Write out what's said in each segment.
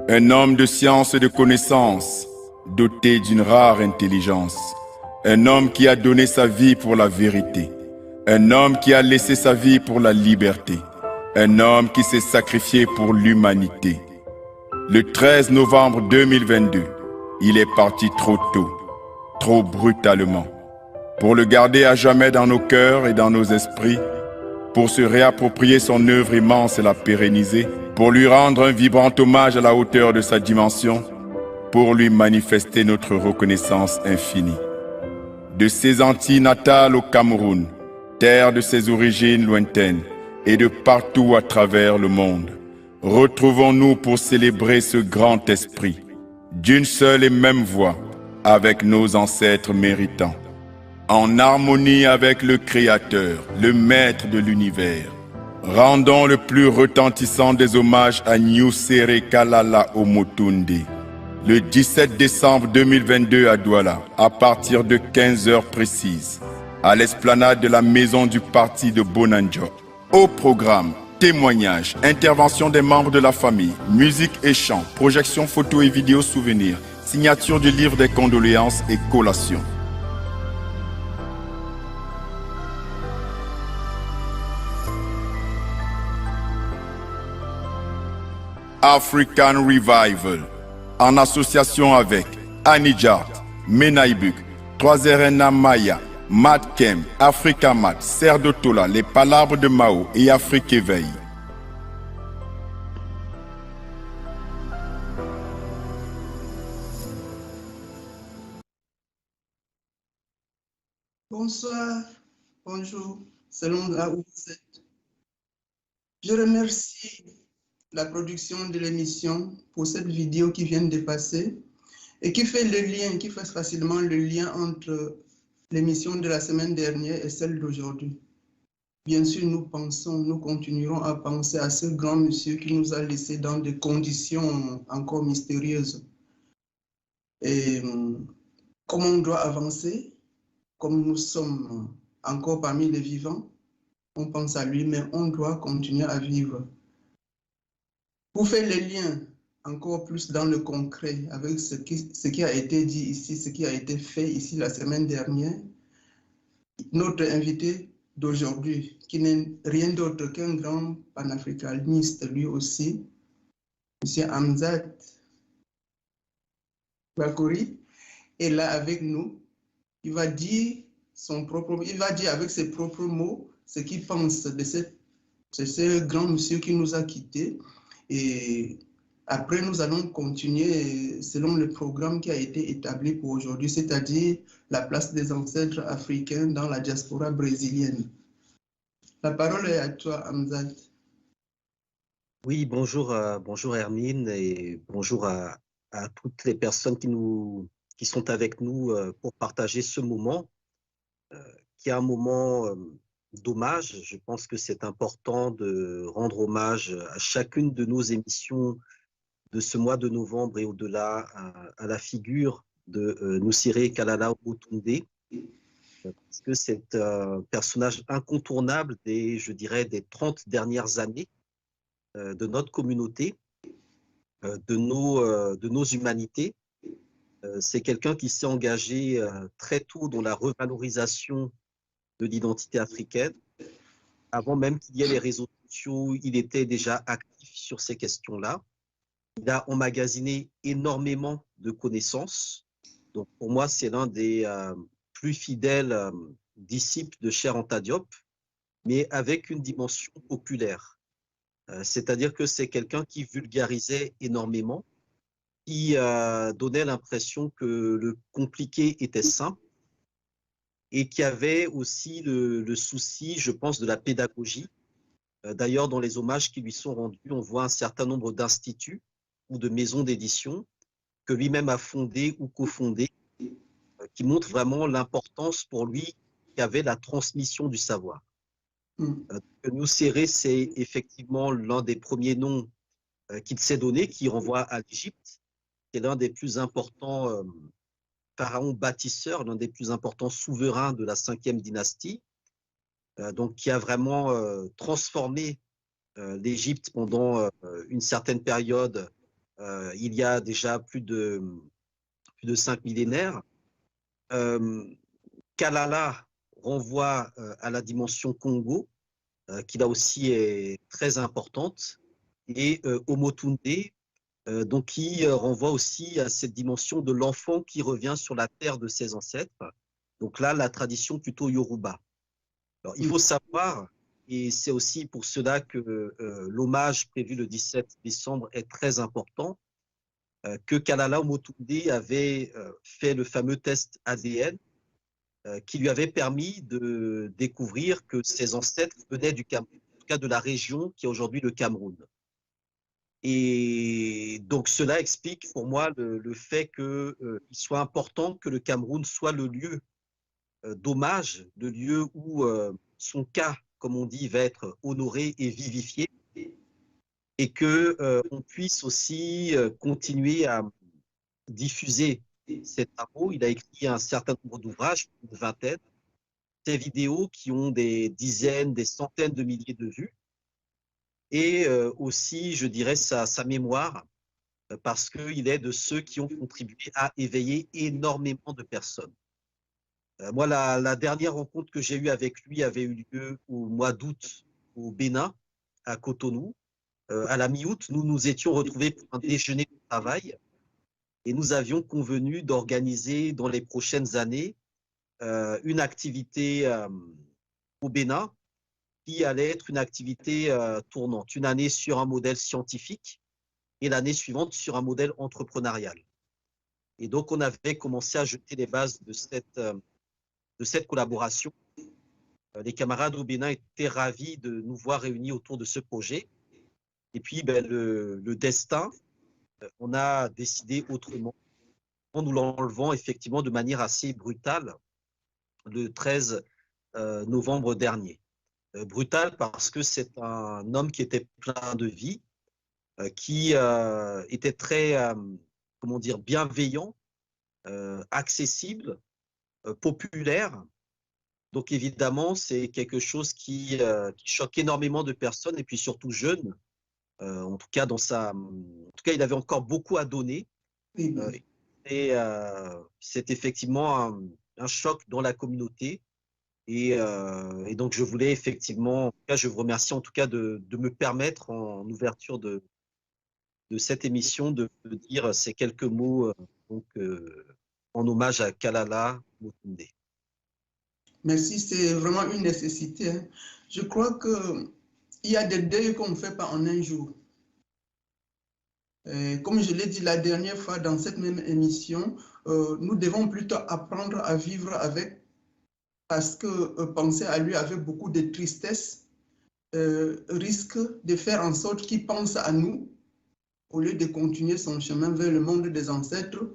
Un homme de science et de connaissance, doté d'une rare intelligence. Un homme qui a donné sa vie pour la vérité. Un homme qui a laissé sa vie pour la liberté. Un homme qui s'est sacrifié pour l'humanité. Le 13 novembre 2022, il est parti trop tôt, trop brutalement. Pour le garder à jamais dans nos cœurs et dans nos esprits, pour se réapproprier son œuvre immense et la pérenniser, pour lui rendre un vibrant hommage à la hauteur de sa dimension, pour lui manifester notre reconnaissance infinie. De ses Antilles natales au Cameroun, terre de ses origines lointaines, et de partout à travers le monde, retrouvons-nous pour célébrer ce grand esprit, d'une seule et même voix, avec nos ancêtres méritants, en harmonie avec le Créateur, le Maître de l'univers. Rendons le plus retentissant des hommages à Nyusere Kalala Omotunde, le 17 décembre 2022 à Douala, à partir de 15 heures précises, à l'esplanade de la maison du parti de Bonanjo. Au programme, témoignages, intervention des membres de la famille, musique et chant, projection photos et vidéos souvenirs, signature du livre des condoléances et collations. African Revival, en association avec Anijart, Menaibuk, 3RNA Maya, Matkem, Africa Mat, Serre de Tola, Les Palabres de Mao et Afrique Éveil. Bonsoir, bonjour, selon là où vous êtes. Je remercie la production de l'émission pour cette vidéo qui vient de passer et qui fait le lien, qui fait facilement le lien entre l'émission de la semaine dernière et celle d'aujourd'hui. Bien sûr, nous continuerons à penser à ce grand monsieur qui nous a laissés dans des conditions encore mystérieuses. Et comment on doit avancer, comme nous sommes encore parmi les vivants, on pense à lui, mais on doit continuer à vivre. Pour faire le lien encore plus dans le concret avec ce qui a été dit ici, ce qui a été fait ici la semaine dernière, notre invité d'aujourd'hui, qui n'est rien d'autre qu'un grand panafricaniste lui aussi, M. Hamzat Bakori, est là avec nous. Il va dire avec ses propres mots ce qu'il pense de ce grand monsieur qui nous a quittés. Et après, nous allons continuer selon le programme qui a été établi pour aujourd'hui, c'est-à-dire la place des ancêtres africains dans la diaspora brésilienne. La parole est à toi, Hamzat. Oui, bonjour, bonjour Hermine et bonjour à toutes les personnes qui sont avec nous pour partager ce moment, qui est un moment d'hommage. Je pense que c'est important de rendre hommage à chacune de nos émissions de ce mois de novembre et au-delà à la figure de Nusire Kalala Omotunde, parce que c'est un personnage incontournable je dirais, des 30 dernières années de notre communauté, de nos humanités. C'est quelqu'un qui s'est engagé très tôt dans la revalorisation de l'identité africaine. Avant même qu'il y ait les réseaux sociaux, il était déjà actif sur ces questions-là. Il a emmagasiné énormément de connaissances. Donc pour moi, c'est l'un des plus fidèles disciples de Cheikh Anta Diop, mais avec une dimension populaire. C'est-à-dire que c'est quelqu'un qui vulgarisait énormément, qui donnait l'impression que le compliqué était simple et qui avait aussi le souci, je pense, de la pédagogie. D'ailleurs, dans les hommages qui lui sont rendus, on voit un certain nombre d'instituts ou de maisons d'édition que lui-même a fondées ou cofondées, qui montrent vraiment l'importance pour lui qu'avait la transmission du savoir. Nusire, c'est effectivement l'un des premiers noms qu'il s'est donné, qui renvoie à l'Égypte. C'est l'un des plus importants pharaons bâtisseurs, l'un des plus importants souverains de la 5e dynastie, donc qui a vraiment transformé l'Égypte pendant une certaine période il y a déjà plus de 5 millénaires. Kalala renvoie à la dimension Congo, qui là aussi est très importante, et Omotunde, donc qui renvoie aussi à cette dimension de l'enfant qui revient sur la terre de ses ancêtres. Donc là, la tradition plutôt Yoruba. Alors, il faut savoir, et c'est aussi pour cela que l'hommage prévu le 17 décembre est très important, que Kalala Omotunde avait fait le fameux test ADN qui lui avait permis de découvrir que ses ancêtres venaient du Cameroun, en tout cas de la région qui est aujourd'hui le Cameroun. Et donc cela explique pour moi le fait qu'il soit important que le Cameroun soit le lieu d'hommage, le lieu où son cas, comme on dit, va être honoré et vivifié, et qu'on puisse aussi continuer à diffuser ses travaux. Il a écrit un certain nombre d'ouvrages, une vingtaine, des vidéos qui ont des dizaines, des centaines de milliers de vues, et aussi, je dirais, sa mémoire, parce qu'il est de ceux qui ont contribué à éveiller énormément de personnes. Moi, la dernière rencontre que j'ai eue avec lui avait eu lieu au mois d'août au Bénin, à Cotonou. À la mi-août, nous nous étions retrouvés pour un déjeuner de travail et nous avions convenu d'organiser dans les prochaines années une activité au Bénin qui allait être une activité tournante. Une année sur un modèle scientifique et l'année suivante sur un modèle entrepreneurial. Et donc, on avait commencé à jeter les bases de cette collaboration. Les camarades au Bénin étaient ravis de nous voir réunis autour de ce projet. Et puis, le destin, on a décidé autrement, en nous l'enlevant effectivement de manière assez brutale le 13 novembre dernier. Brutal parce que c'est un homme qui était plein de vie, qui était très, comment dire, bienveillant, accessible, populaire. Donc évidemment, c'est quelque chose qui choque énormément de personnes et puis surtout jeunes. En tout cas, il avait encore beaucoup à donner. Et c'est effectivement un choc dans la communauté. Et donc, je voulais effectivement, en tout cas, je vous remercie en tout cas de me permettre en ouverture de cette émission de dire ces quelques mots en hommage à Kalala Omotunde. Merci, c'est vraiment une nécessité. Je crois qu'il y a des deuils qu'on ne fait pas en un jour. Comme je l'ai dit la dernière fois dans cette même émission, nous devons plutôt apprendre à vivre avec, parce que penser à lui avec beaucoup de tristesse risque de faire en sorte qu'il pense à nous au lieu de continuer son chemin vers le monde des ancêtres,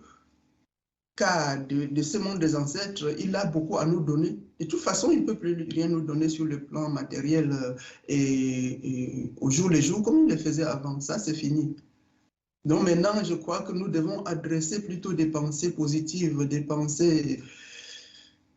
car de ce monde des ancêtres, il a beaucoup à nous donner. De toute façon, il ne peut plus rien nous donner sur le plan matériel et au jour le jour, comme il le faisait avant. Ça, c'est fini. Donc maintenant, je crois que nous devons adresser plutôt des pensées positives, des pensées,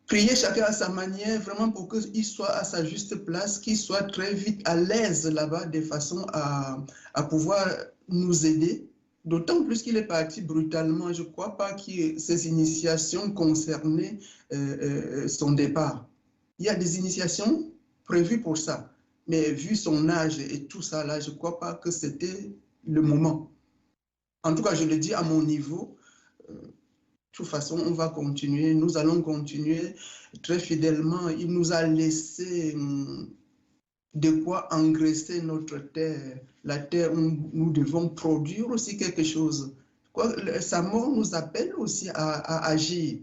prier chacun à sa manière, vraiment pour qu'il soit à sa juste place, qu'il soit très vite à l'aise là-bas, de façon à pouvoir nous aider. D'autant plus qu'il est parti brutalement. Je ne crois pas que ces initiations concernaient son départ. Il y a des initiations prévues pour ça. Mais vu son âge et tout ça, là, je ne crois pas que c'était le moment. En tout cas, je le dis à mon niveau. De toute façon, on va continuer. Nous allons continuer très fidèlement. Il nous a laissé de quoi engraisser notre terre, la terre où nous devons produire aussi quelque chose. Sa mort nous appelle aussi à agir.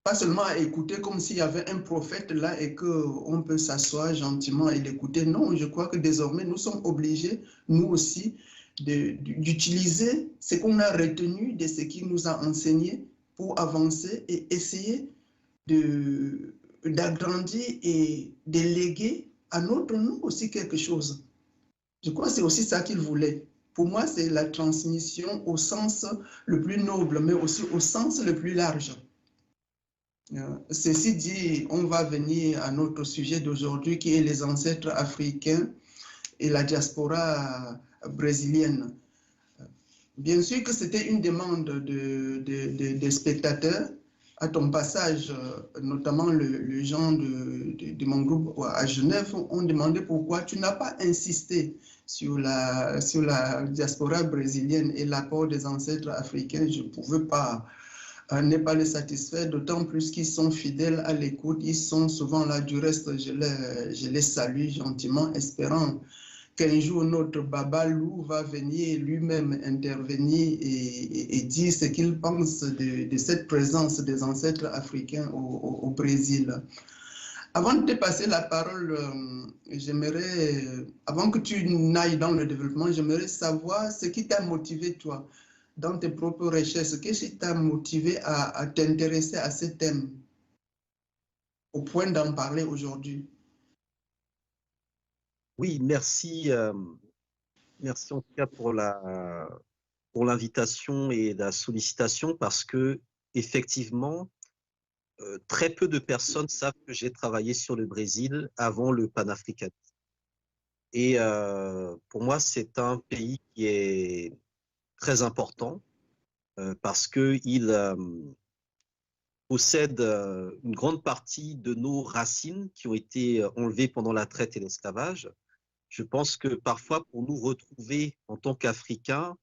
Pas seulement à écouter comme s'il y avait un prophète là et qu'on peut s'asseoir gentiment et l'écouter. Non, je crois que désormais, nous sommes obligés, nous aussi, d'utiliser ce qu'on a retenu de ce qu'il nous a enseigné pour avancer et essayer d'agrandir et de léguer à notre nom aussi quelque chose. Je crois que c'est aussi ça qu'il voulait. Pour moi, c'est la transmission au sens le plus noble, mais aussi au sens le plus large. Ceci dit, on va venir à notre sujet d'aujourd'hui qui est les ancêtres africains et la diaspora brésilienne. Bien sûr que c'était une demande des spectateurs. À ton passage, notamment les gens de mon groupe à Genève ont demandé pourquoi tu n'as pas insisté sur la diaspora brésilienne et l'apport des ancêtres africains. Je ne pouvais pas ne pas les satisfaire, d'autant plus qu'ils sont fidèles à l'écoute. Ils sont souvent là. Du reste, je les salue gentiment, espérant qu'un jour notre Babalou va venir lui-même intervenir et dire ce qu'il pense de cette présence des ancêtres africains au Brésil. Avant de te passer la parole, avant que tu n'ailles dans le développement, j'aimerais savoir ce qui t'a motivé, toi, dans tes propres recherches. Qu'est-ce qui t'a motivé à t'intéresser à ce thème, au point d'en parler aujourd'hui? Oui, merci. Merci en tout cas pour l'invitation et la sollicitation parce que effectivement, très peu de personnes savent que j'ai travaillé sur le Brésil avant le panafricanisme. Et pour moi, c'est un pays qui est très important parce qu'il possède une grande partie de nos racines qui ont été enlevées pendant la traite et l'esclavage. Je pense que parfois, pour nous retrouver en tant qu'Africains,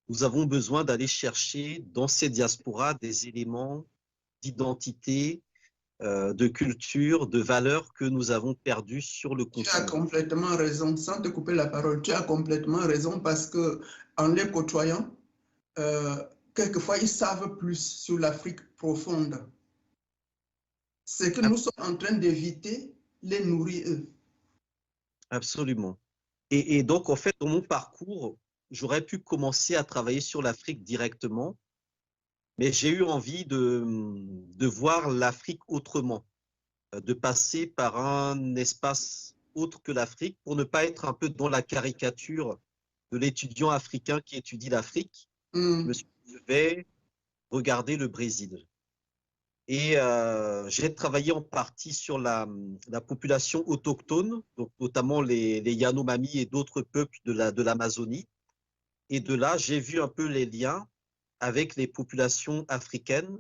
nous avons besoin d'aller chercher dans ces diasporas des éléments d'identité, de culture, de valeurs que nous avons perdus sur le continent. Tu as complètement raison, sans te couper la parole, tu as complètement raison parce que en les côtoyant, quelquefois ils savent plus sur l'Afrique profonde. C'est que nous sommes en train d'éviter les nourrir eux. Absolument. Et donc, en fait, dans mon parcours, j'aurais pu commencer à travailler sur l'Afrique directement, mais j'ai eu envie de voir l'Afrique autrement, de passer par un espace autre que l'Afrique pour ne pas être un peu dans la caricature de l'étudiant africain qui étudie l'Afrique. Je me suis dit, je vais regarder le Brésil. Et j'ai travaillé en partie sur la population autochtone, donc notamment les Yanomami et d'autres peuples de l'Amazonie. Et de là, j'ai vu un peu les liens avec les populations africaines,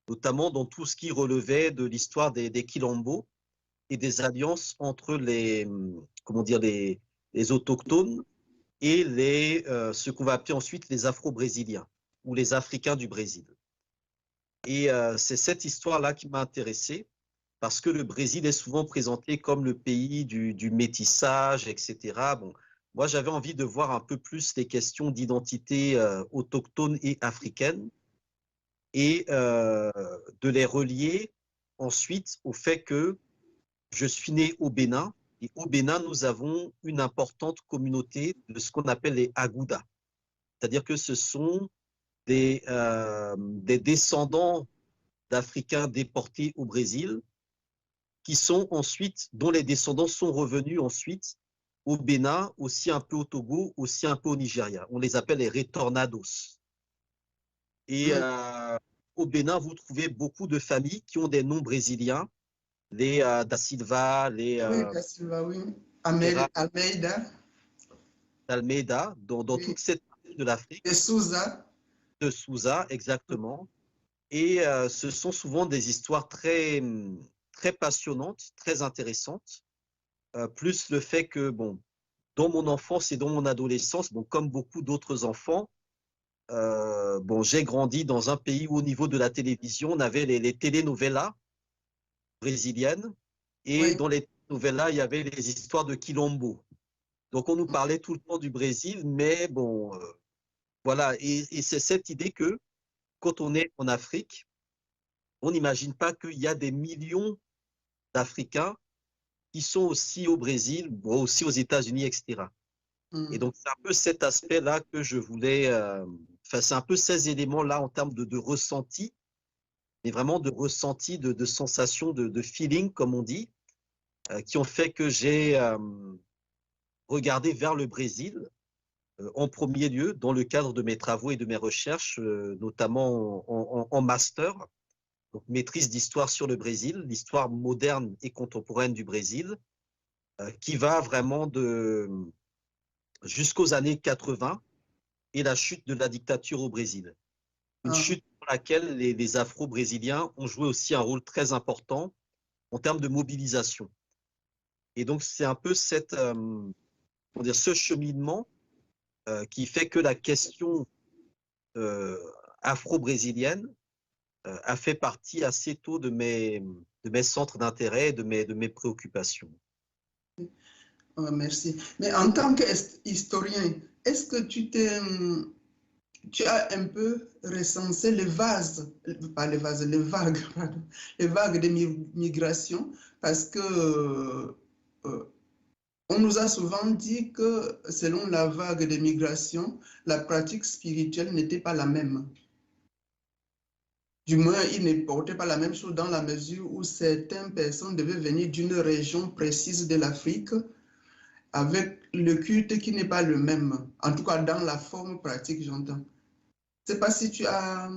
notamment dans tout ce qui relevait de l'histoire des Quilombos et des alliances entre comment dire, les autochtones et ce qu'on va appeler ensuite les Afro-Brésiliens ou les Africains du Brésil. Et c'est cette histoire-là qui m'a intéressé parce que le Brésil est souvent présenté comme le pays du métissage, etc. Bon, moi, j'avais envie de voir un peu plus les questions d'identité autochtone et africaine et de les relier ensuite au fait que je suis né au Bénin. Et au Bénin, nous avons une importante communauté de ce qu'on appelle les Agoudas. C'est-à-dire que ce sont des descendants d'Africains déportés au Brésil qui sont ensuite, dont les descendants sont revenus ensuite au Bénin, aussi un peu au Togo, aussi un peu au Nigeria. On les appelle les retornados. Et au Bénin, vous trouvez beaucoup de familles qui ont des noms brésiliens, les Da Silva, les oui, Da Silva, oui. Almeida. Almeida, dans Oui. toute cette partie de l'Afrique. De Souza. De Souza, exactement. Et ce sont souvent des histoires très, très passionnantes, très intéressantes. Plus le fait que, bon, dans mon enfance et dans mon adolescence, bon, comme beaucoup d'autres enfants, bon, j'ai grandi dans un pays où au niveau de la télévision, on avait les telenovelas brésiliennes. Et Oui. dans les telenovelas, il y avait les histoires de Quilombo. Donc, on nous parlait tout le temps du Brésil, mais bon, voilà. Et c'est cette idée que quand on est en Afrique, on n'imagine pas qu'il y a des millions d'Africains qui sont aussi au Brésil, aussi aux États-Unis, etc. Et donc, c'est un peu cet aspect-là que je voulais, c'est un peu ces éléments-là en termes de ressenti, mais vraiment de ressenti, de sensation, de feeling, comme on dit, qui ont fait que j'ai regardé vers le Brésil en premier lieu dans le cadre de mes travaux et de mes recherches, notamment en master, donc maîtrise d'histoire sur le Brésil, l'histoire moderne et contemporaine du Brésil, qui va vraiment jusqu'aux années 80 et la chute de la dictature au Brésil. Une Ah, chute dans laquelle les Afro-Brésiliens ont joué aussi un rôle très important en termes de mobilisation. Et donc, c'est un peu ce cheminement qui fait que la question afro-brésilienne a fait partie assez tôt de mes centres d'intérêt, de mes préoccupations. merci. Mais en tant qu'historien, est-ce que tu as un peu recensé les vagues, pas les vagues, les vagues, pardon, les vagues de migration, parce que on nous a souvent dit que selon la vague de migration, la pratique spirituelle n'était pas la même. Du moins, il ne portait pas la même chose dans la mesure où certaines personnes devaient venir d'une région précise de l'Afrique avec le culte qui n'est pas le même, en tout cas dans la forme pratique, j'entends. Je ne sais pas si tu as,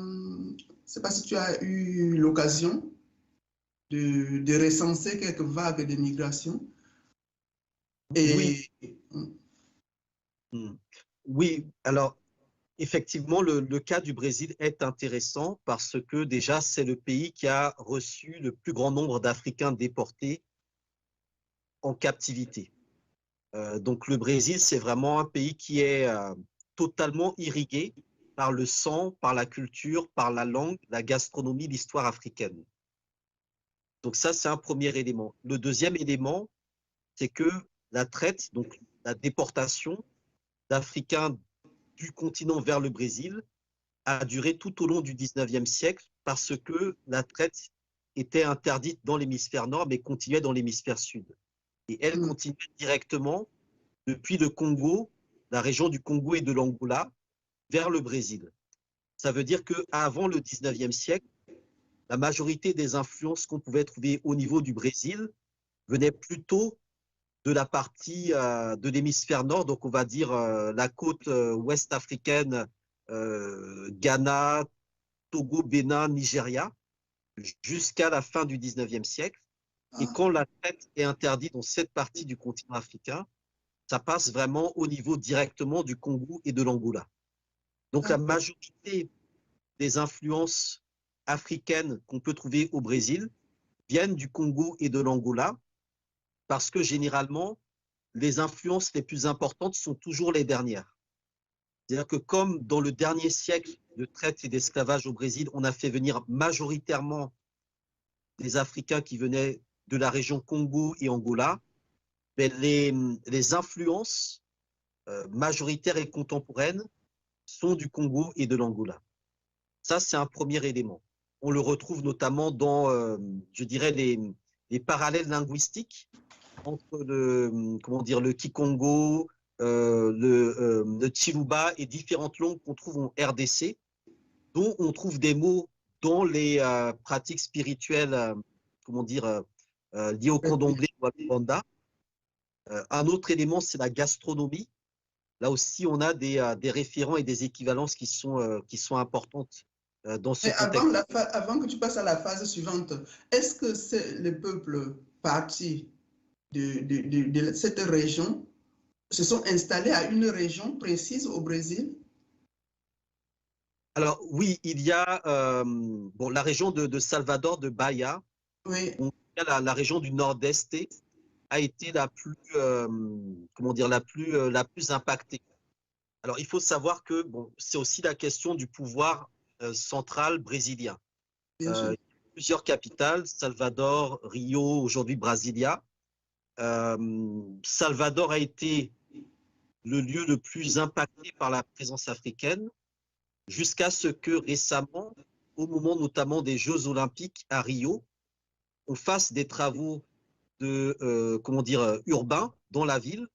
c'est pas si tu as eu l'occasion de recenser quelques vagues de migration. Oui, Et oui. Alors, effectivement, le cas du Brésil est intéressant parce que déjà, c'est le pays qui a reçu le plus grand nombre d'Africains déportés en captivité. Donc, le Brésil, c'est vraiment un pays qui est totalement irrigué par le sang, par la culture, par la langue, la gastronomie, l'histoire africaine. Donc ça, c'est un premier élément. Le deuxième élément, c'est que la traite, donc la déportation d'Africains du continent vers le Brésil a duré tout au long du 19e siècle parce que la traite était interdite dans l'hémisphère nord mais continuait dans l'hémisphère sud. Et elle continuait directement depuis le Congo, la région du Congo et de l'Angola, vers le Brésil. Ça veut dire qu'avant le 19e siècle, la majorité des influences qu'on pouvait trouver au niveau du Brésil venaient plutôt de la partie de l'hémisphère nord, donc on va dire la côte ouest africaine, Ghana, Togo, Bénin, Nigeria, jusqu'à la fin du 19e siècle. Et quand la traite est interdite dans cette partie du continent africain, ça passe vraiment au niveau directement du Congo et de l'Angola. Donc la majorité des influences africaines qu'on peut trouver au Brésil viennent du Congo et de l'Angola parce que généralement, les influences les plus importantes sont toujours les dernières. C'est-à-dire que comme dans le dernier siècle de traite et d'esclavage au Brésil, on a fait venir majoritairement des Africains qui venaient de la région Congo et Angola, mais les influences majoritaires et contemporaines sont du Congo et de l'Angola. Ça, c'est un premier élément. On le retrouve notamment dans, je dirais, les parallèles linguistiques entre le Kikongo, le Chiluba et différentes langues qu'on trouve en RDC, dont on trouve des mots dans les pratiques spirituelles, liées au candomblé ou à l'Umbanda. Un autre élément, c'est la gastronomie. Là aussi, on a des référents et des équivalences qui sont importantes dans ce contexte. Avant que tu passes à la phase suivante, est-ce que c'est le peuple parti de cette région se sont installés à une région précise au Brésil? Alors oui, il y a la région de Salvador, de Bahia, Oui. la région du Nord-Est a été la plus impactée. Alors il faut savoir que c'est aussi la question du pouvoir central brésilien. Il y a plusieurs capitales, Salvador, Rio, aujourd'hui Brasilia. Salvador a été le lieu le plus impacté par la présence africaine, jusqu'à ce que récemment, au moment notamment des Jeux Olympiques à Rio, on fasse des travaux urbains dans la ville,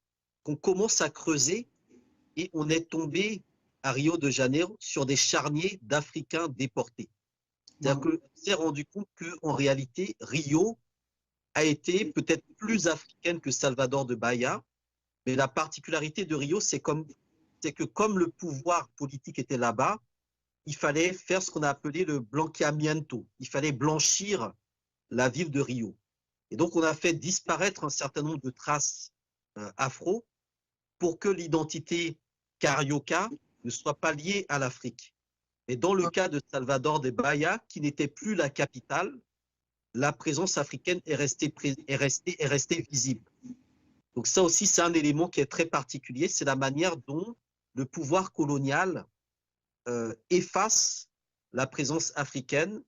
qu'on commence à creuser et on est tombé à Rio de Janeiro sur des charniers d'Africains déportés. C'est-à-dire qu'on s'est rendu compte qu'en réalité, Rio a été peut-être plus africaine que Salvador de Bahia, mais la particularité de Rio, c'est que comme le pouvoir politique était là-bas, il fallait faire ce qu'on a appelé le blanqueamiento. Il fallait blanchir la ville de Rio. Et donc, on a fait disparaître un certain nombre de traces afro pour que l'identité carioca ne soit pas liée à l'Afrique. Mais dans le cas de Salvador de Bahia, qui n'était plus la capitale, la présence africaine est restée visible. Donc ça aussi, c'est un élément qui est très particulier, c'est la manière dont le pouvoir colonial efface la présence africaine,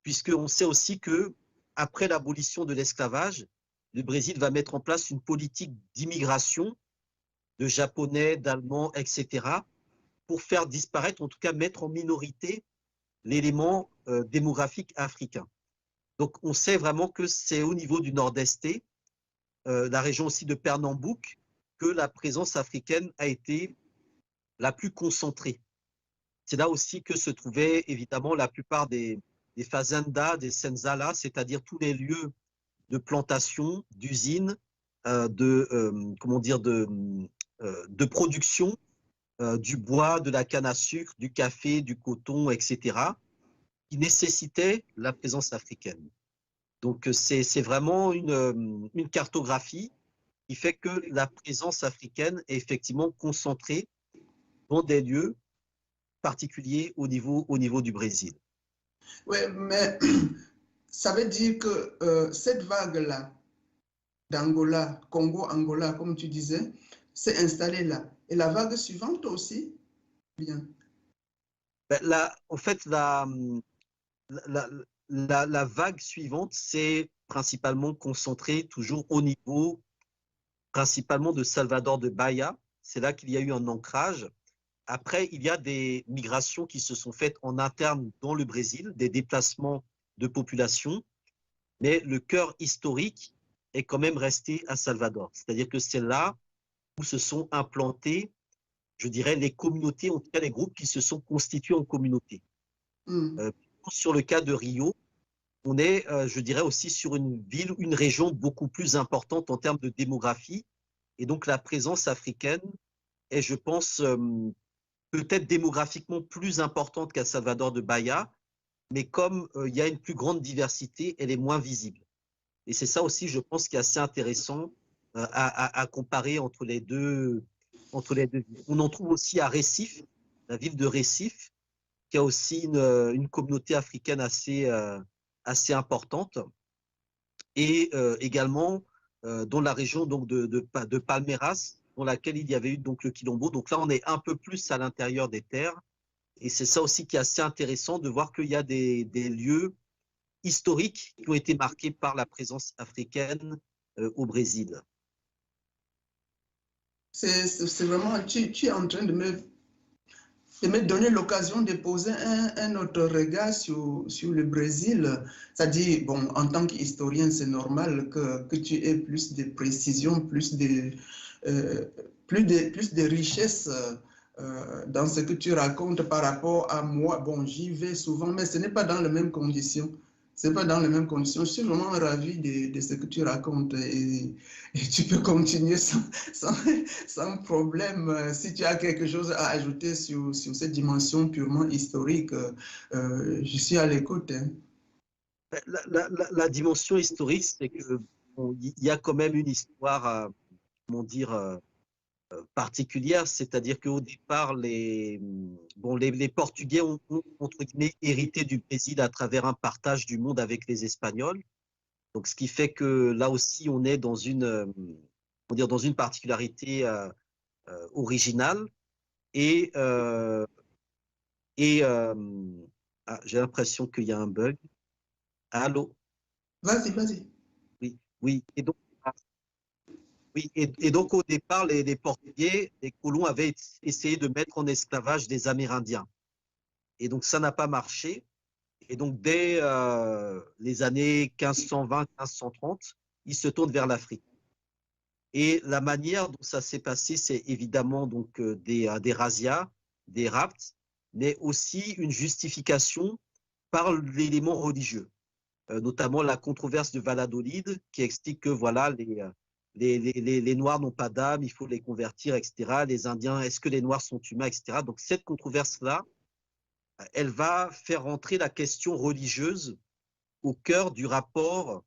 puisqu'on sait aussi que après l'abolition de l'esclavage, le Brésil va mettre en place une politique d'immigration de Japonais, d'Allemands, etc., pour faire disparaître, en tout cas mettre en minorité l'élément démographique africain. Donc on sait vraiment que c'est au niveau du Nord-Est, la région aussi de Pernambouc, que la présence africaine a été la plus concentrée. C'est là aussi que se trouvaient évidemment la plupart des fazendas, des senzalas, c'est-à-dire tous les lieux de plantation, d'usines, de production du bois, de la canne à sucre, du café, du coton, etc., qui nécessitaient la présence africaine. Donc c'est vraiment une cartographie qui fait que la présence africaine est effectivement concentrée dans des lieux particulier au niveau du Brésil. Oui, mais ça veut dire que cette vague-là d'Angola, Congo-Angola, comme tu disais, s'est installée là. Et la vague suivante aussi, bien. Ben là, en fait, la vague suivante, c'est principalement concentrée toujours au niveau, principalement de Salvador de Bahia. C'est là qu'il y a eu un ancrage. Après, il y a des migrations qui se sont faites en interne dans le Brésil, des déplacements de population, mais le cœur historique est quand même resté à Salvador. C'est-à-dire que c'est là où se sont implantés, je dirais, les communautés, en tout cas les groupes qui se sont constitués en communauté. Sur le cas de Rio, on est, je dirais, aussi sur une ville, une région beaucoup plus importante en termes de démographie, et donc la présence africaine est, je pense, peut-être démographiquement plus importante qu'à Salvador de Bahia, mais comme il y a une plus grande diversité, elle est moins visible. Et c'est ça aussi, je pense, qui est assez intéressant à comparer entre les deux villes. On en trouve aussi à Recife, la ville de Recife, qui a aussi une communauté africaine assez importante, et également dans la région donc, de Palmeiras, dans laquelle il y avait eu donc le Quilombo. Donc là, on est un peu plus à l'intérieur des terres. Et c'est ça aussi qui est assez intéressant de voir qu'il y a des lieux historiques qui ont été marqués par la présence africaine au Brésil. C'est vraiment, tu es en train de me donner l'occasion de poser un autre regard sur le Brésil. C'est-à-dire, bon, en tant qu'historien, c'est normal que tu aies plus de précision, plus de richesse dans ce que tu racontes par rapport à moi. Bon, j'y vais souvent, mais ce n'est pas dans les mêmes conditions. C'est pas dans les mêmes conditions. Je suis vraiment ravi de ce que tu racontes et tu peux continuer sans problème. Si tu as quelque chose à ajouter sur cette dimension purement historique, je suis à l'écoute. Hein. La dimension historique, c'est que bon, y a quand même une histoire, comment dire, particulière, c'est-à-dire qu'au départ, les Portugais ont entre guillemets hérité du Brésil à travers un partage du monde avec les Espagnols. Donc, ce qui fait que là aussi, on est dans une particularité originale. Et j'ai l'impression qu'il y a un bug. Allô? Vas-y. Oui. Et donc, au départ, les Portugais, les colons avaient essayé de mettre en esclavage des Amérindiens. Et donc, ça n'a pas marché. Et donc, dès les années 1520-1530, ils se tournent vers l'Afrique. Et la manière dont ça s'est passé, c'est évidemment donc, des razzias, des rapts, mais aussi une justification par l'élément religieux, notamment la controverse de Valladolid, qui explique que voilà, les Noirs n'ont pas d'âme, il faut les convertir, etc. Les Indiens, est-ce que les Noirs sont humains, etc. Donc cette controverse-là, elle va faire rentrer la question religieuse au cœur du rapport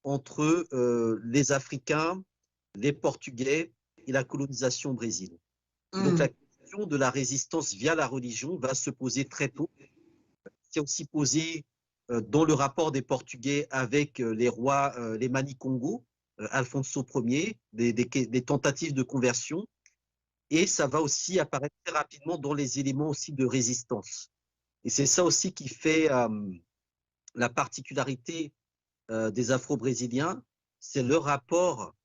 entre les Africains, les Portugais et la colonisation au Brésil. Donc la question de la résistance via la religion va se poser très tôt. C'est aussi posé dans le rapport des Portugais avec les rois, les Mani-Congo, Alfonso Ier, des tentatives de conversion. Et ça va aussi apparaître très rapidement dans les éléments aussi de résistance. Et c'est ça aussi qui fait la particularité des Afro-Brésiliens, c'est leur rapport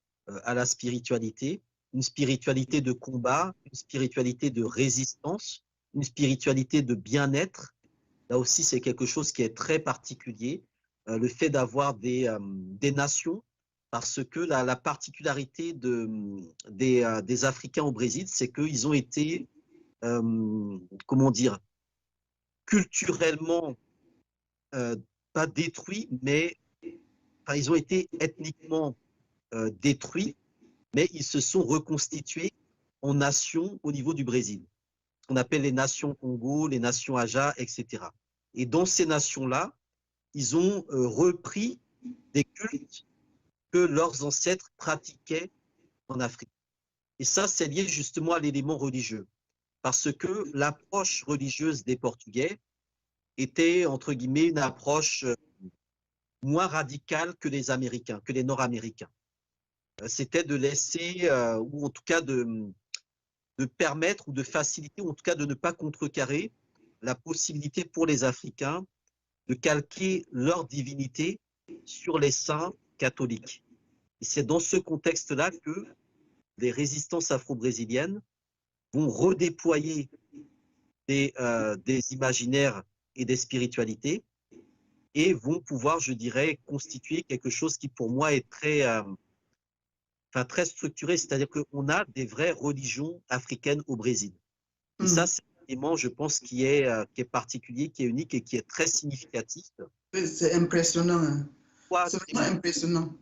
à la spiritualité, une spiritualité de combat, une spiritualité de résistance, une spiritualité de bien-être. Là aussi, c'est quelque chose qui est très particulier, le fait d'avoir des nations, parce que la particularité des Africains au Brésil, c'est qu'ils ont été, comment dire, culturellement pas détruits, mais enfin, ils ont été ethniquement détruits, mais ils se sont reconstitués en nations au niveau du Brésil. On appelle les nations Congo, les nations Aja, etc. Et dans ces nations-là, ils ont repris des cultes que leurs ancêtres pratiquaient en Afrique. Et ça, c'est lié justement à l'élément religieux. Parce que l'approche religieuse des Portugais était, entre guillemets, une approche moins radicale que les Américains, que les Nord-Américains. C'était de laisser, ou en tout cas de permettre ou de faciliter, ou en tout cas de ne pas contrecarrer la possibilité pour les Africains de calquer leur divinité sur les saints catholiques. Et c'est dans ce contexte-là que les résistances afro-brésiliennes vont redéployer des imaginaires et des spiritualités et vont pouvoir, je dirais, constituer quelque chose qui pour moi est très structuré, c'est-à-dire qu'on a des vraies religions africaines au Brésil. Et ça, c'est un élément, je pense, qui est particulier, qui est unique et qui est très significatif. C'est impressionnant. Hein. C'est vraiment impressionnant.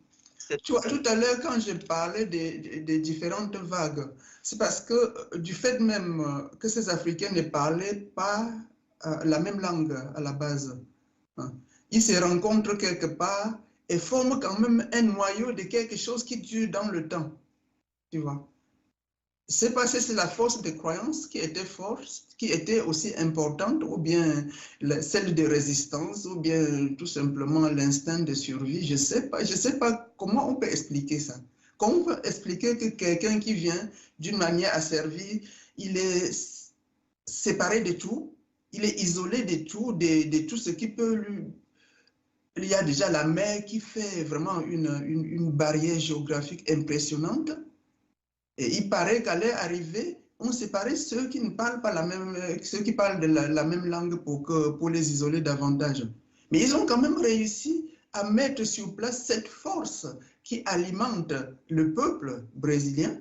Tu vois, tout à l'heure, quand je parlais des différentes vagues, c'est parce que du fait même que ces Africains ne parlaient pas la même langue à la base, hein, ils se rencontrent quelque part et forment quand même un noyau de quelque chose qui dure dans le temps. Tu vois. C'est parce que c'est la force de croyance qui était forte, qui était aussi importante, ou bien celle de résistance, ou bien tout simplement l'instinct de survie. Je sais pas comment on peut expliquer ça. Comment on peut expliquer que quelqu'un qui vient d'une manière asservie, il est séparé de tout, il est isolé de tout ce qui peut lui... Il y a déjà la mer qui fait vraiment une barrière géographique impressionnante. Et il paraît qu'à leur arrivée, on séparait ceux qui ne parlent pas ceux qui parlent de la même langue pour les isoler davantage. Mais ils ont quand même réussi à mettre sur place cette force qui alimente le peuple brésilien.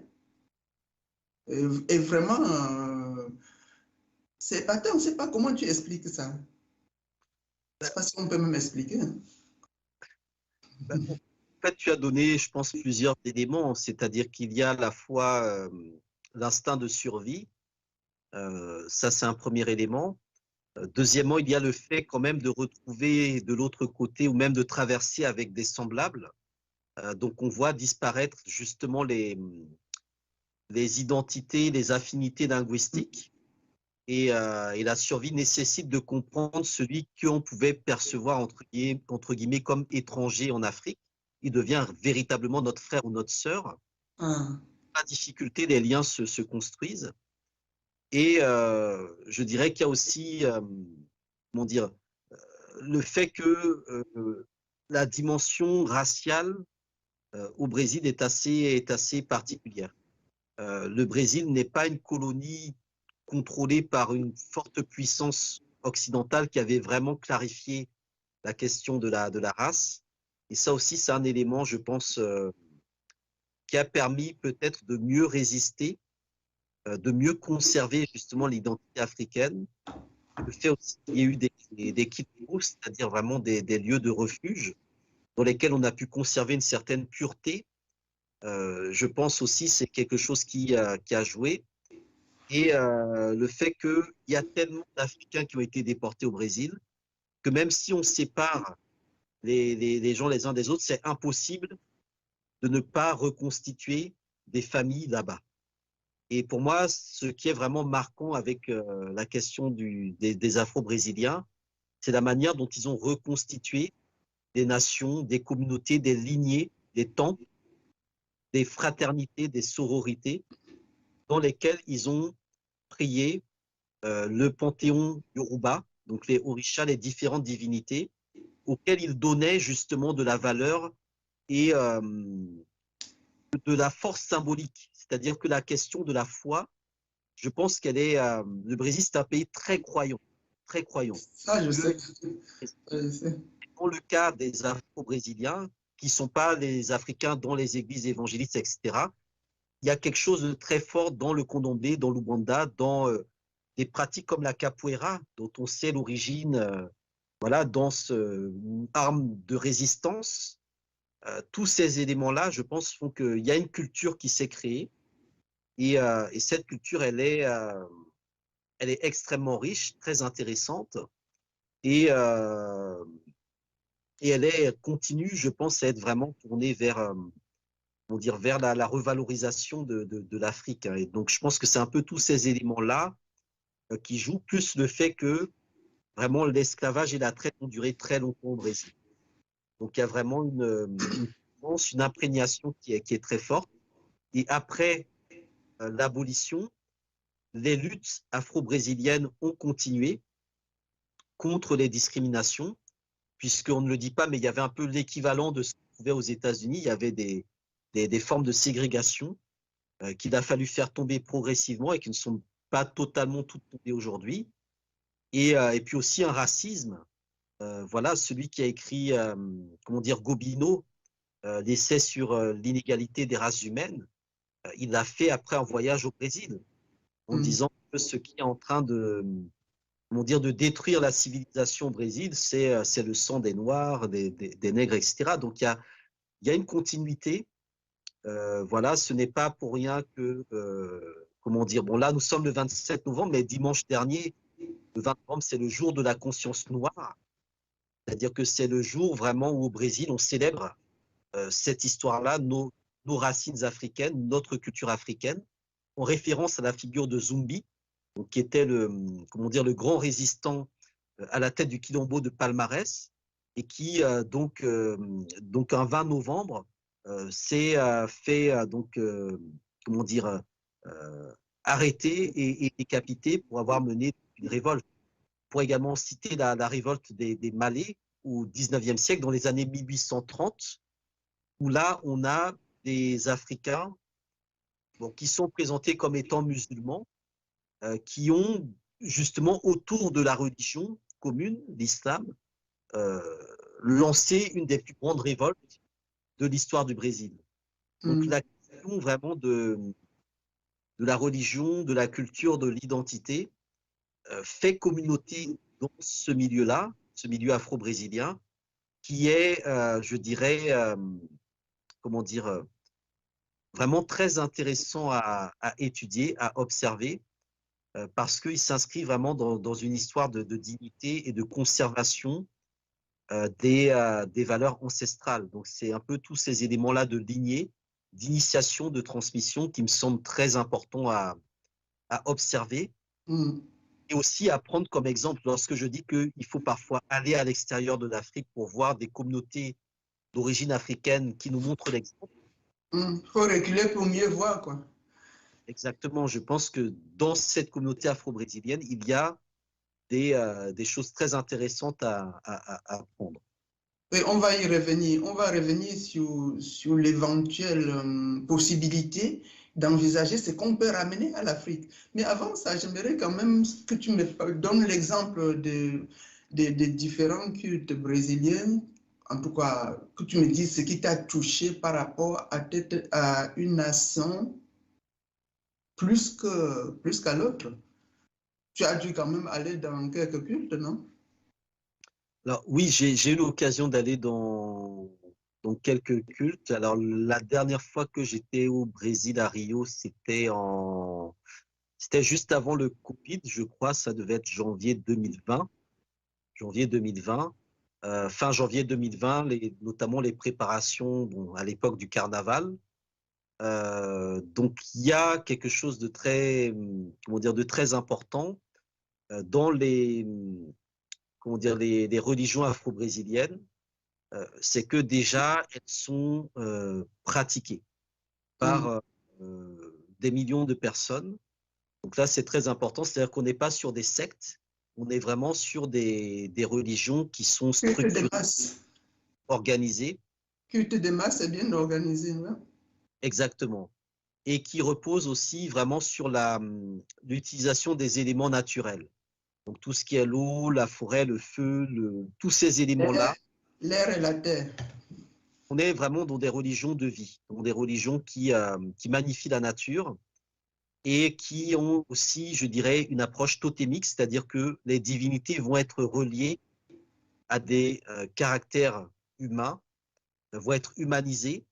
Et vraiment, c'est épatant. On ne sait pas comment tu expliques ça. Je ne sais pas si on peut même expliquer. En fait, tu as donné, je pense, plusieurs éléments, c'est-à-dire qu'il y a à la fois l'instinct de survie, ça c'est un premier élément. Deuxièmement, il y a le fait quand même de retrouver de l'autre côté ou même de traverser avec des semblables. Donc on voit disparaître justement les identités, les affinités linguistiques. Et la survie nécessite de comprendre celui qu'on pouvait percevoir entre guillemets comme étranger en Afrique. Il devient véritablement notre frère ou notre sœur. La difficulté, les liens se construisent. Et je dirais qu'il y a aussi, comment dire, le fait que la dimension raciale au Brésil est assez particulière. Le Brésil n'est pas une colonie contrôlée par une forte puissance occidentale qui avait vraiment clarifié la question de la race. Et ça aussi, c'est un élément, je pense, qui a permis peut-être de mieux résister, de mieux conserver justement l'identité africaine. Le fait aussi qu'il y ait eu des kitbous, c'est-à-dire vraiment des lieux de refuge dans lesquels on a pu conserver une certaine pureté. Je pense aussi c'est quelque chose qui a joué. Et le fait qu'il y a tellement d'Africains qui ont été déportés au Brésil que même si on sépare les gens les uns des autres, c'est impossible de ne pas reconstituer des familles là-bas. Et pour moi, ce qui est vraiment marquant avec la question des Afro-Brésiliens, c'est la manière dont ils ont reconstitué des nations, des communautés, des lignées, des temples, des fraternités, des sororités, dans lesquelles ils ont prié le panthéon Yoruba, donc les orishas, les différentes divinités, auxquelles ils donnaient justement de la valeur et de la force symbolique. C'est-à-dire que la question de la foi, je pense qu'elle est. Le Brésil, c'est un pays très croyant, très croyant. Ça, je sais. Je sais. Dans le cas des Afro-Brésiliens, qui ne sont pas les Africains dans les églises évangélistes, etc., il y a quelque chose de très fort dans le Condomblé, dans l'Ubanda, dans des pratiques comme la capoeira, dont on sait l'origine, voilà, danse, arme de résistance. Tous ces éléments-là, je pense, font qu'il y a une culture qui s'est créée. Et cette culture, elle est extrêmement riche, très intéressante. Et elle continue, je pense, à être vraiment tournée vers, vers la revalorisation de l'Afrique. Et donc, je pense que c'est un peu tous ces éléments-là qui jouent, plus le fait que vraiment l'esclavage et la traite ont duré très longtemps au Brésil. Donc, il y a vraiment une imprégnation qui est très forte. Et après l'abolition, les luttes afro-brésiliennes ont continué contre les discriminations, puisqu'on ne le dit pas, mais il y avait un peu l'équivalent de ce qu'on trouvait aux États-Unis. Il y avait des formes de ségrégation qu'il a fallu faire tomber progressivement et qui ne sont pas totalement toutes tombées aujourd'hui. Et puis aussi un racisme. Voilà, celui qui a écrit, Gobineau, l'essai sur l'inégalité des races humaines, il l'a fait après un voyage au Brésil, en disant que ce qui est en train de détruire la civilisation au Brésil, c'est le sang des Noirs, des Nègres, etc. Donc il y a une continuité. Voilà, ce n'est pas pour rien que, bon là nous sommes le 27 novembre, mais dimanche dernier, le 20 novembre, c'est le jour de la conscience noire. C'est-à-dire que c'est le jour vraiment où au Brésil, on célèbre cette histoire-là, nos racines africaines, notre culture africaine, en référence à la figure de Zumbi, donc, qui était le grand résistant à la tête du Quilombo de Palmarès, et qui, donc un 20 novembre, s'est fait, arrêter et décapité pour avoir mené une révolte. Pour également citer la révolte des Malais au 19e siècle, dans les années 1830, où là, on a des Africains qui sont présentés comme étant musulmans, qui ont justement, autour de la religion commune, l'islam, lancé une des plus grandes révoltes de l'histoire du Brésil. Donc la question vraiment de la religion, de la culture, de l'identité, fait communauté dans ce milieu-là, ce milieu afro-brésilien, qui est, je dirais, vraiment très intéressant à étudier, à observer, parce qu'il s'inscrit vraiment dans une histoire de dignité et de conservation des valeurs ancestrales. Donc c'est un peu tous ces éléments-là de lignée, d'initiation, de transmission qui me semblent très importants à observer. Et aussi à prendre comme exemple lorsque je dis qu'il faut parfois aller à l'extérieur de l'Afrique pour voir des communautés d'origine africaine qui nous montrent l'exemple. Il faut reculer pour mieux voir, quoi. Exactement. Je pense que dans cette communauté afro-brésilienne, il y a des choses très intéressantes à apprendre. Et on va y revenir. On va revenir sur l'éventuelle possibilité d'envisager ce qu'on peut ramener à l'Afrique. Mais avant ça, j'aimerais quand même que tu me donnes l'exemple des différents cultes brésiliens, en tout cas, que tu me dises ce qui t'a touché par rapport à une nation plus qu'à l'autre. Tu as dû quand même aller dans quelques cultes, non? Alors oui, j'ai eu l'occasion d'aller dans quelques cultes. Alors la dernière fois que j'étais au Brésil, à Rio, c'était juste avant le Covid, je crois, ça devait être janvier 2020. Fin janvier 2020, notamment les préparations à l'époque du carnaval. Donc, il y a quelque chose de très, comment dire, de très important dans les, comment dire, les religions afro-brésiliennes. C'est que déjà, elles sont pratiquées par des millions de personnes. Donc là, c'est très important. C'est-à-dire qu'on n'est pas sur des sectes, on est vraiment sur des religions qui sont Culte de structurées, masse. organisées. Culte de masse est bien organisé. Ouais. Exactement. Et qui reposent aussi vraiment sur l'utilisation des éléments naturels. Donc tout ce qui est l'eau, la forêt, le feu, tous ces éléments-là. L'air et la terre. On est vraiment dans des religions de vie, dans des religions qui magnifient la nature et qui ont aussi, je dirais, une approche totémique, c'est-à-dire que les divinités vont être reliées à des caractères humains, vont être humanisées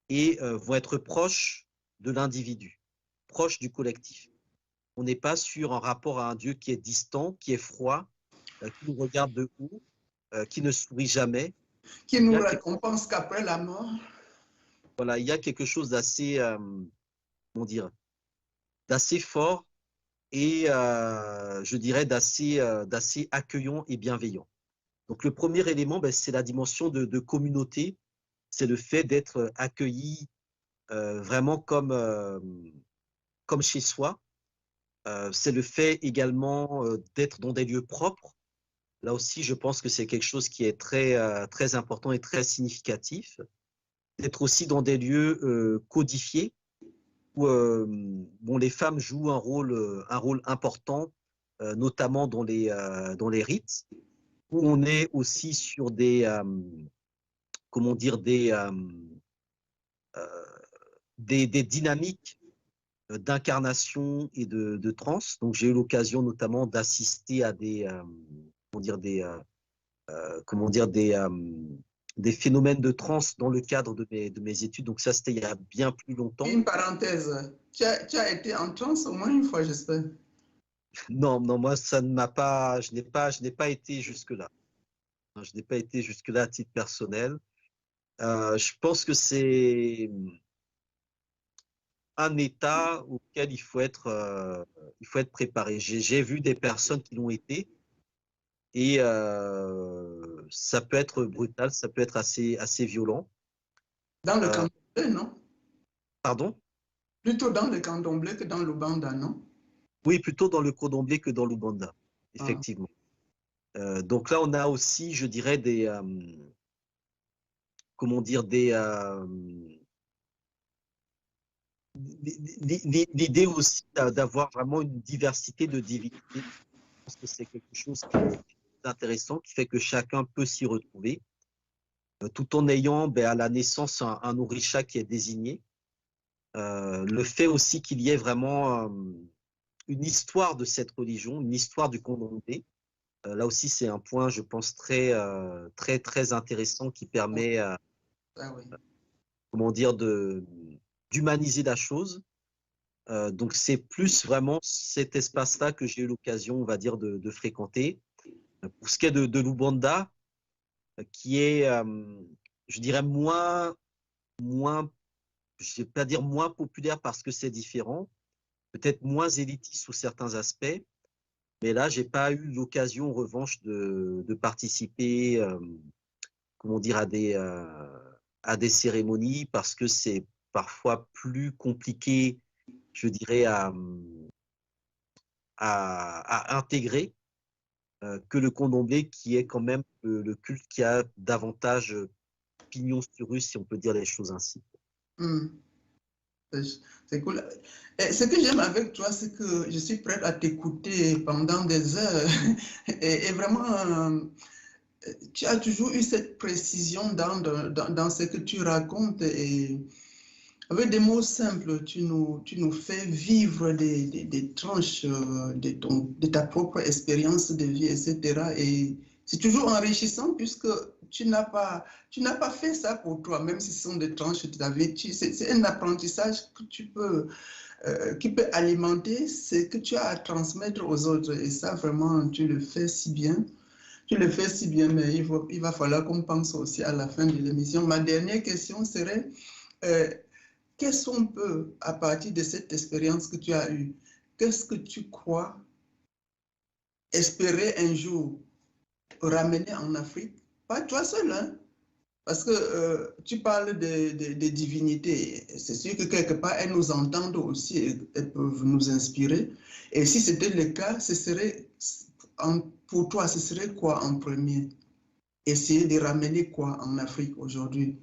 et vont être proches de l'individu, proches du collectif. On n'est pas sur un rapport à un Dieu qui est distant, qui est froid, qui nous regarde de haut, qui ne sourit jamais. Qui nous récompense qu'après la mort. Voilà, il y a quelque chose d'assez, comment dire, d'assez fort et je dirais d'assez accueillant et bienveillant. Donc le premier élément, ben, c'est la dimension de communauté, c'est le fait d'être accueilli vraiment comme chez soi. C'est le fait également d'être dans des lieux propres. Là aussi, je pense que c'est quelque chose qui est très important et très significatif. D'être aussi dans des lieux codifiés où bon, les femmes jouent un rôle important, notamment dans les rites, où on est aussi sur comment dire, des dynamiques d'incarnation et de transe. Donc, j'ai eu l'occasion notamment d'assister à des phénomènes de transe dans le cadre de mes études. Donc, ça, c'était il y a bien plus longtemps. Une parenthèse, tu as été en transe au moins une fois, j'espère. Non, moi, ça ne m'a pas, je n'ai pas été jusque-là. Je n'ai pas été jusque-là à titre personnel. Je pense que c'est un état auquel il faut être préparé. J'ai vu des personnes qui l'ont été et ça peut être brutal, ça peut être assez violent. Dans le candomblé, non? Pardon? Plutôt dans le candomblé que dans l'Ubanda, non? Oui, plutôt dans le candomblé que dans l'Ubanda, effectivement. Donc là, on a aussi, je dirais, comment dire, l'idée aussi d'avoir vraiment une diversité de divinités. Je pense que c'est quelque chose qui est intéressant, qui fait que chacun peut s'y retrouver, tout en ayant à la naissance un orisha qui est désigné. Le fait aussi qu'il y ait vraiment une histoire de cette religion, une histoire du candomblé. Là aussi, c'est un point, je pense, très intéressant qui permet, comment dire, d'humaniser la chose. Donc, c'est plus vraiment cet espace-là que j'ai eu l'occasion, on va dire, de fréquenter. Pour ce qui est de l'Ubanda, qui est, je dirais, moins, je ne vais pas dire moins populaire parce que c'est différent, peut-être moins élitiste sous certains aspects. Mais là, j'ai pas eu l'occasion, en revanche, de participer, comment dire, à des cérémonies parce que c'est parfois plus compliqué, je dirais, à intégrer que le candomblé, qui est quand même le culte qui a davantage pignon sur rue, si on peut dire les choses ainsi. C'est cool. Et ce que j'aime avec toi, c'est que je suis prête à t'écouter pendant des heures. Et vraiment, tu as toujours eu cette précision dans ce que tu racontes. Et avec des mots simples, tu nous fais vivre des tranches de ta propre expérience de vie, etc. Et c'est toujours enrichissant puisque tu n'as pas fait ça pour toi, même si ce sont des tranches de ta vie. C'est un apprentissage que qui peut alimenter ce que tu as à transmettre aux autres. Et ça, vraiment, tu le fais si bien. Tu le fais si bien, mais il va falloir qu'on pense aussi à la fin de l'émission. Ma dernière question serait, qu'est-ce qu'on peut, à partir de cette expérience que tu as eue, qu'est-ce que tu crois espérer un jour ramener en Afrique? Pas toi seul, hein? Parce que tu parles de divinités. C'est sûr que quelque part, elles nous entendent aussi, elles peuvent nous inspirer. Et si c'était le cas, ce serait, pour toi, ce serait quoi en premier? Essayer de ramener quoi en Afrique aujourd'hui?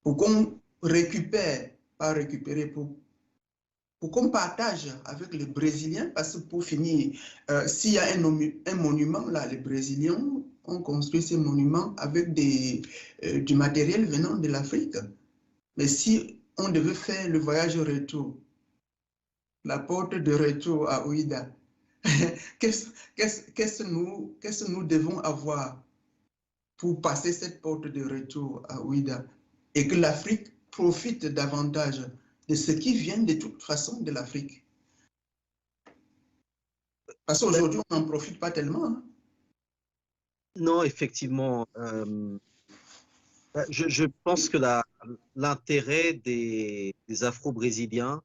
Pour qu'on récupère, pas récupérer, pour qu'on partage avec les Brésiliens, parce que pour finir, s'il y a un monument, là, les Brésiliens ont construit ces monuments avec du matériel venant de l'Afrique. Mais si on devait faire le voyage retour, la porte de retour à Ouida, qu'est-ce que nous devons avoir pour passer cette porte de retour à Ouida et que l'Afrique profite davantage de ce qui vient de toute façon de l'Afrique? Parce qu'aujourd'hui, on n'en profite pas tellement. Hein. Non, effectivement. Je pense que l'intérêt des Afro-Brésiliens,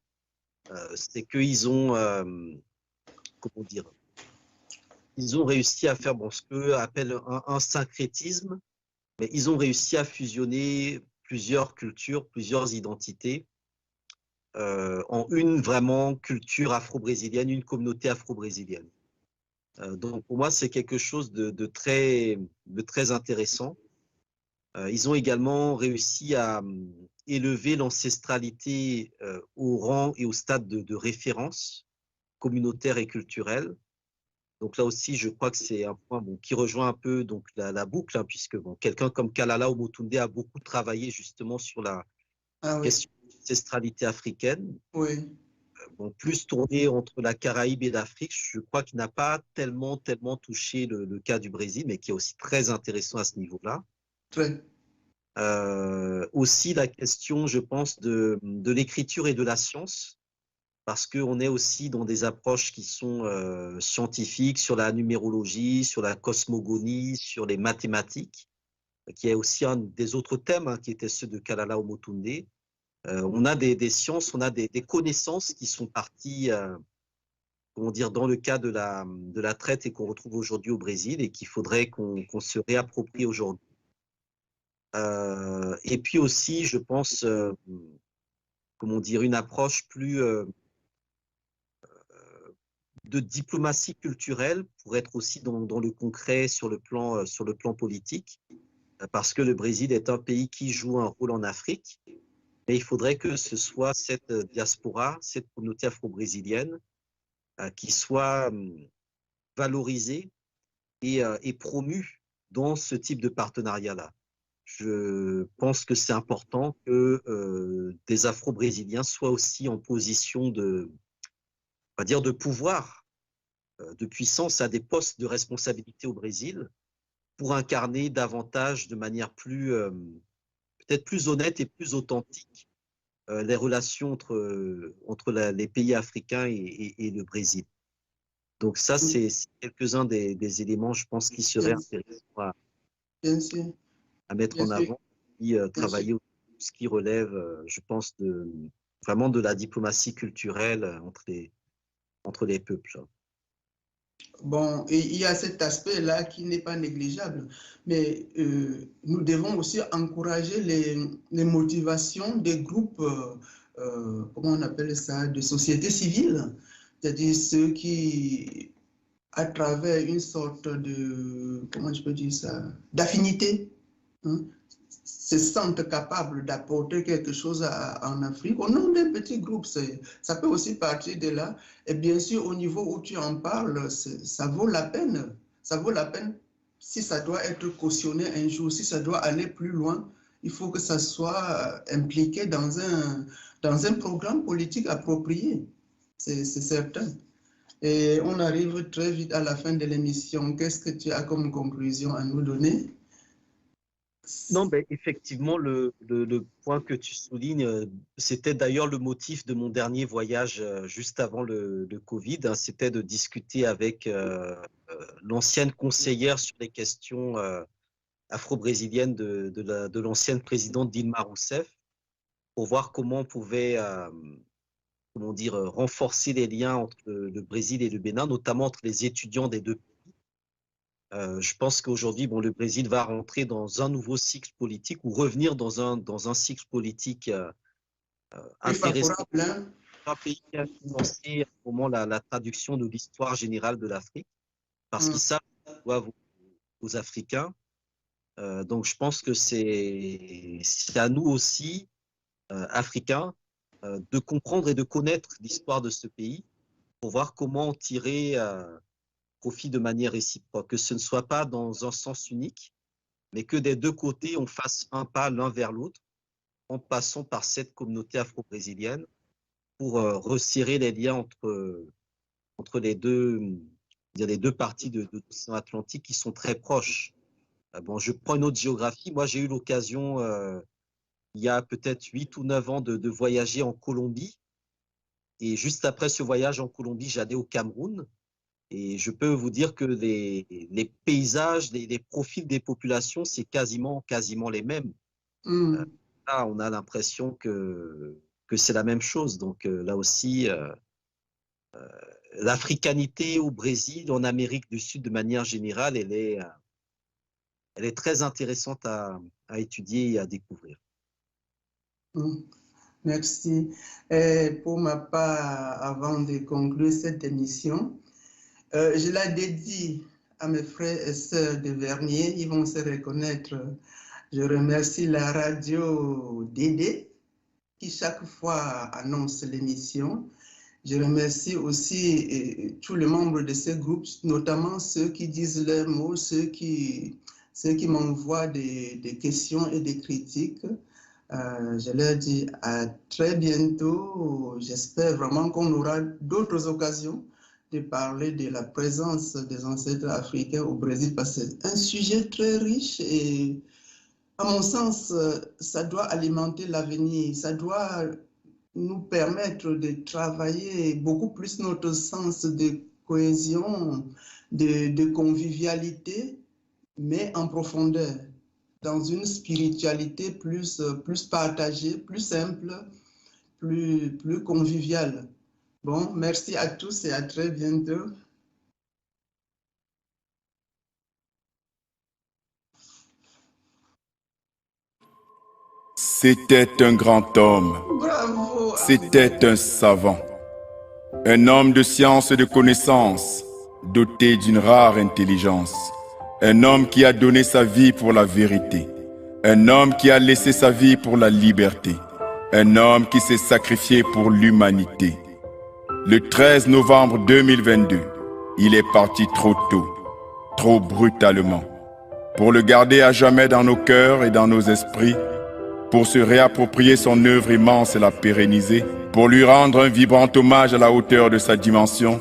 c'est qu'ils ont, comment dire, ils ont réussi à faire ce qu'eux appellent un syncrétisme, mais ils ont réussi à fusionner plusieurs cultures, plusieurs identités en une vraiment culture afro-brésilienne, une communauté afro-brésilienne. Donc pour moi, c'est quelque chose de très intéressant. Ils ont également réussi à élever l'ancestralité au rang et au stade de référence communautaire et culturelle. Donc là aussi, je crois que c'est un point qui rejoint un peu donc la boucle, hein, puisque quelqu'un comme Kalala Omotunde a beaucoup travaillé justement sur la question de l'ancestralité africaine. Oui. Plus tourné entre la Caraïbe et l'Afrique. Je crois qu'il n'a pas tellement touché le cas du Brésil, mais qui est aussi très intéressant à ce niveau-là. Très. Aussi la question, je pense, de l'écriture et de la science, parce qu'on est aussi dans des approches qui sont scientifiques, sur la numérologie, sur la cosmogonie, sur les mathématiques, qui est aussi un des autres thèmes, hein, qui étaient ceux de Kalala Omotunde. On a des sciences, on a des connaissances qui sont parties, comment dire, dans le cas de la traite et qu'on retrouve aujourd'hui au Brésil et qu'il faudrait qu'on se réapproprie aujourd'hui. Et puis aussi, je pense, comment dire, une approche plus de diplomatie culturelle pour être aussi dans le concret sur le plan politique, parce que le Brésil est un pays qui joue un rôle en Afrique. Mais il faudrait que ce soit cette diaspora, cette communauté afro-brésilienne qui soit valorisée et promue dans ce type de partenariat-là. Je pense que c'est important que des Afro-Brésiliens soient aussi en position de pouvoir, de puissance à des postes de responsabilité au Brésil pour incarner davantage de manière peut-être plus honnête et plus authentique les relations entre les pays africains et le Brésil. Donc ça, c'est quelques-uns des éléments, je pense, qui seraient intéressants à mettre en avant et travailler ce qui relève, je pense, vraiment de la diplomatie culturelle entre les peuples. Bon, et il y a cet aspect-là qui n'est pas négligeable, mais nous devons aussi encourager les motivations des groupes, comment on appelle ça, de société civile, c'est-à-dire ceux qui, à travers une sorte de, comment je peux dire ça, d'affinité, hein, se sentent capables d'apporter quelque chose en Afrique au nom d'un petit groupe. Ça peut aussi partir de là. Et bien sûr, au niveau où tu en parles, ça vaut la peine. Ça vaut la peine si ça doit être cautionné un jour, si ça doit aller plus loin. Il faut que ça soit impliqué dans un programme politique approprié. C'est certain. Et on arrive très vite à la fin de l'émission. Qu'est-ce que tu as comme conclusion à nous donner? Non, mais effectivement, le point que tu soulignes, c'était d'ailleurs le motif de mon dernier voyage juste avant le Covid, hein, c'était de discuter avec l'ancienne conseillère sur les questions afro-brésiliennes de l'ancienne présidente Dilma Rousseff pour voir comment on pouvait comment dire, renforcer les liens entre le Brésil et le Bénin, notamment entre les étudiants des deux pays. Je pense qu'aujourd'hui, bon, le Brésil va rentrer dans un nouveau cycle politique ou revenir dans un cycle politique intéressant. Un pays qui a financé au moment la traduction de l'histoire générale de l'Afrique, parce qu'ils savent qu'ils doivent aux Africains. Donc, je pense que c'est à nous aussi, Africains, de comprendre et de connaître l'histoire de ce pays pour voir comment en tirer profit de manière réciproque, que ce ne soit pas dans un sens unique, mais que des deux côtés, on fasse un pas l'un vers l'autre en passant par cette communauté afro-brésilienne pour resserrer les liens entre les deux parties de l'océan Atlantique qui sont très proches. Bon, je prends une autre géographie. Moi, j'ai eu l'occasion, il y a peut-être 8 ou 9 ans, de voyager en Colombie. Et juste après ce voyage en Colombie, j'allais au Cameroun. Et je peux vous dire que les paysages, les profils des populations, c'est quasiment les mêmes. Là, on a l'impression que c'est la même chose. Donc là aussi, l'africanité au Brésil, en Amérique du Sud de manière générale, elle est très intéressante à étudier et à découvrir. Merci. Pour ma part, avant de conclure cette émission, je la dédie à mes frères et sœurs de Vernier. Ils vont se reconnaître. Je remercie la radio Dédé qui chaque fois annonce l'émission. Je remercie aussi tous les membres de ce groupe, notamment ceux qui disent leurs mots, ceux qui m'envoient des questions et des critiques. Je leur dis à très bientôt. J'espère vraiment qu'on aura d'autres occasions de parler de la présence des ancêtres africains au Brésil, parce que c'est un sujet très riche et, à mon sens, ça doit alimenter l'avenir, ça doit nous permettre de travailler beaucoup plus notre sens de cohésion, de convivialité, mais en profondeur, dans une spiritualité plus partagée, plus simple, plus conviviale. Bon, merci à tous et à très bientôt. C'était un grand homme. Bravo. C'était un savant. Un homme de science et de connaissance, doté d'une rare intelligence. Un homme qui a donné sa vie pour la vérité. Un homme qui a laissé sa vie pour la liberté. Un homme qui s'est sacrifié pour l'humanité. Le 13 novembre 2022, il est parti trop tôt, trop brutalement. Pour le garder à jamais dans nos cœurs et dans nos esprits, pour se réapproprier son œuvre immense et la pérenniser, pour lui rendre un vibrant hommage à la hauteur de sa dimension,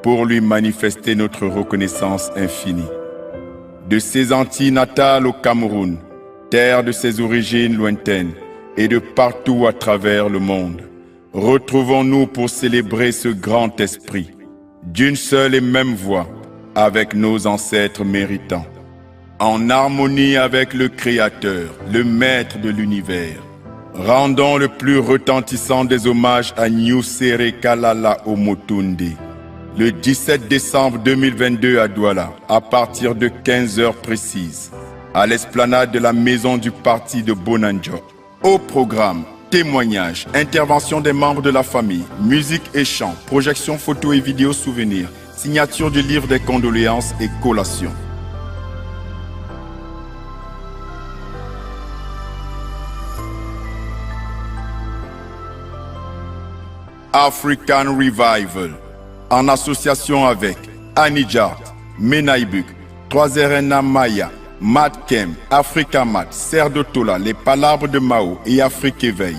pour lui manifester notre reconnaissance infinie. De ses Antilles natales au Cameroun, terre de ses origines lointaines, et de partout à travers le monde, retrouvons-nous pour célébrer ce grand esprit, d'une seule et même voix, avec nos ancêtres méritants, en harmonie avec le Créateur, le Maître de l'univers. Rendons le plus retentissant des hommages à Nyusere Kalala Omotunde, le 17 décembre 2022 à Douala, à partir de 15 heures précises, à l'esplanade de la maison du parti de Bonanjo. Au programme, témoignages, intervention des membres de la famille, musique et chant, projections photos et vidéos souvenirs, signature du livre des condoléances et collations. African Revival, en association avec Anijart, Menaibuk, 3RNA Maya, Matkem, Africa Mat, Serre de Tola, Les Palabres de Mao et Afrique Éveil.